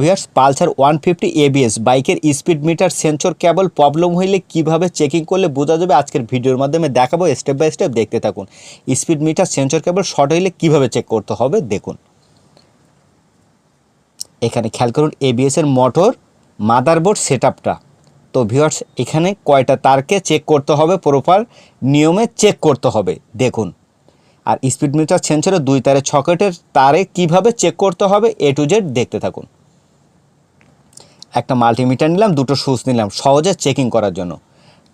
Viewers Pulsar 150 ABS বাইকের speed metre sensor কেবল problem হইলে কিভাবে চেকিং করলে বোঝা যাবে আজকের ভিডিওর মাধ্যমে দেখাবো। স্টেপ বাই স্টেপ দেখতে থাকুন। স্পিড মিটার সেন্সর কেবল শর্ট হইলে কিভাবে চেক করতে হবে দেখুন। এখানে খেয়াল করুন এবিএস এর মোটর মাদারবোর্ড সেটআপটা। তো ভিউয়ার্স এখানে কয়টা তারকে চেক করতে হবে, প্রপার নিয়মে চেক করতে হবে দেখুন। আর স্পিড মিটার সেন্সরের 2 তারের সকেটের তারে কিভাবে চেক করতে হবে এ টু জেড দেখতে থাকুন। একটা মাল্টিমিটার নিলাম, দুটো সুইচ নিলাম সহজে চেকিং করার জন্য।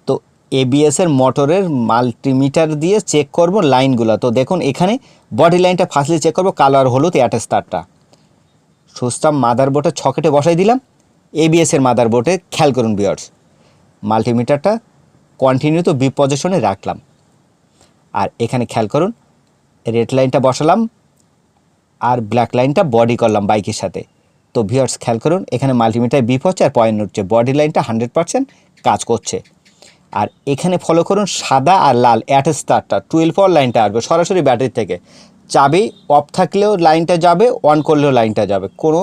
তো এবিএস এর মোটরের মাল্টিমিটার দিয়ে চেক করব লাইনগুলো। তো দেখুন এখানে বডি লাইনটা ফার্স্টলি চেক করব, কালো আর হলুদ অ্যাটাচ তারটা। সুইচটা মাদারবোর্ডের সকেটে বসাই দিলাম। এবিএস এর মাদারবোর্ডে খেয়াল করুন ভিউয়ার্স, মাল্টিমিটারটা কন্টিনিউ তো বি পজিশনে রাখলাম। আর এখানে খেয়াল করুন রেড লাইনটা বসালাম আর ব্ল্যাক লাইনটা বডি করলাম বাইকের সাথে। তো ভিউয়ার্স খেয়াল করুন এখানে মাল্টিমিটার বিপ হচ্ছে আর পয়েন্ট হচ্ছে, বডি লাইনটা 100% কাজ করছে। আর এখানে ফলো করুন সাদা আর লাল অ্যাটাচ তারটা 12 পাওয়ার লাইনটা আসবে সরাসরি ব্যাটারি থেকে। চাবি অফ থাকলেও লাইনটা যাবে, অন করলেও লাইনটা যাবে, কোনো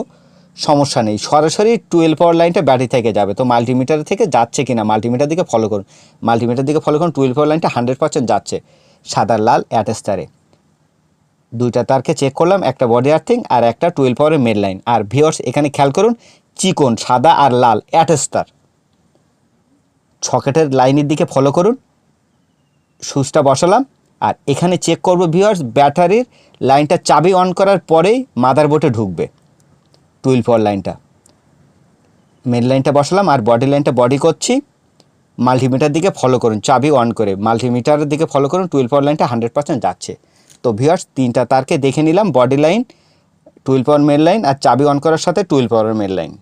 সমস্যা নেই। সরাসরি 12 পাওয়ার লাইনটা ব্যাটারি থেকে যাবে। তো মাল্টিমিটার থেকে যাচ্ছে কিনা মাল্টিমিটার দিকে ফলো করুন, মাল্টিমিটার দিকে ফলো করুন 12 পাওয়ার লাইনটা 100% যাচ্ছে সাদা লাল অ্যাটাচ তারে। 2টা তারকে চেক করলাম, একটা বডি আর্থিং আর একটা 12 পাওয়ারের মেন লাইন। আর ভিউয়ার্স এখানে খেয়াল করুন চিকন সাদা আর লাল অ্যাটাচ তার সকেটের লাইনের দিকে ফলো করুন। সুইচটা বসালাম আর এখানে চেক করব ভিউয়ার্স ব্যাটারির লাইনটা চাবি অন করার পরেই মাদারবোর্ডে ঢুকবে 12 পাওয়ার লাইনটা। মেন লাইনটা বসালাম আর বডি লাইনটা বডি করছি। মাল্টিমিটার দিকে ফলো করুন চাবি অন করে, মাল্টিমিটারের দিকে ফলো করুন 12 পাওয়ার লাইনটা 100% যাচ্ছে। তো ভিউয়ার্স 3টা তারকে দেখে নিলাম, বডি লাইন 12 পাওয়ার মেন লাইন আর চাবি অন করার সাথে 12 পাওয়ারের মেন লাইন,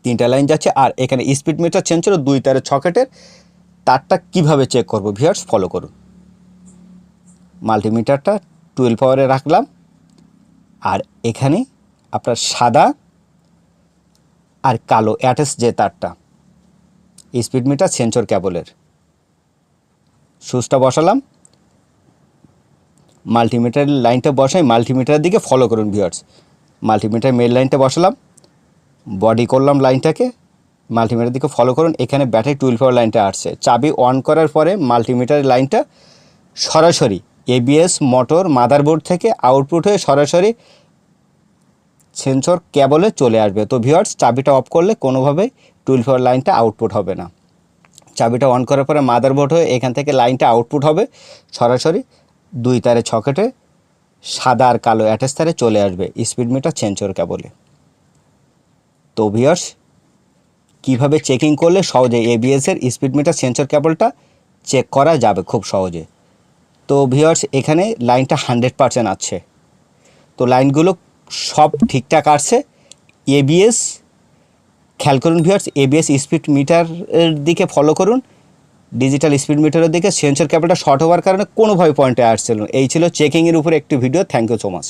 3টা লাইন যাচ্ছে। আর এখানে স্পিড মিটার সেন্সরের 2 তারের সকেটের তারটা কিভাবে চেক করব ভিউয়ার্স ফলো করুন। মাল্টিমিটারটা 12 পাওয়ারে রাখলাম আর এখানে আপনার সাদা আর কালো অ্যাটাচ যে তারটা স্পিড মিটার সেন্সর কেবলের, সুইচটা বসালাম। মাল্টিমিটার লাইনটা বসাই, মাল্টিমিটারের দিকে ফলো করুন ভিউয়ার্স। মাল্টিমিটার মেন লাইনটা বসালাম, বডি করলাম লাইনটাকে, মাল্টিমিটার দিকে ফলো করুন। এখানে ব্যাটারি 12 পাওয়ার লাইনটা আসছে, চাবি অন করার পরে মাল্টিমিটারের লাইনটা সরাসরি এবিএস মোটর মাদারবোর্ড থেকে আউটপুট হয়ে সরাসরি সেন্সর কেবলে চলে আসবে। তো ভিউয়ার্স চাবিটা অফ করলে কোনোভাবেই 12 পাওয়ার লাইনটা আউটপুট হবে না। চাবিটা অন করার পরে মাদারবোর্ড হয়ে এখান থেকে লাইনটা আউটপুট হবে সরাসরি 2 তারের সকেটে সাদা আর কালো অ্যাটাচ তারে চলে আসবে স্পিড মিটার সেন্সর কেবলে। তো ভিউয়ার্স কীভাবে চেকিং করলে সহজে এবিএসের স্পিড মিটার সেন্সর কেবলটা চেক করা যাবে খুব সহজে। তো ভিউয়ার্স এখানে লাইনটা 100% আছে, তো লাইনগুলো সব ঠিকঠাক আসছে। এবিএস খেয়াল করুন ভিউয়ার্স, এবিএস স্পিড মিটারের দিকে ফলো করুন, ডিজিটাল স্পিড মিটারের দিকে সেন্সর কেবলটা শর্ট হওয়ার কারণে কোনোভাবে পয়েন্টে আসছিল। এই ছিল চেকিংয়ের উপরে একটি video. Thank you so much.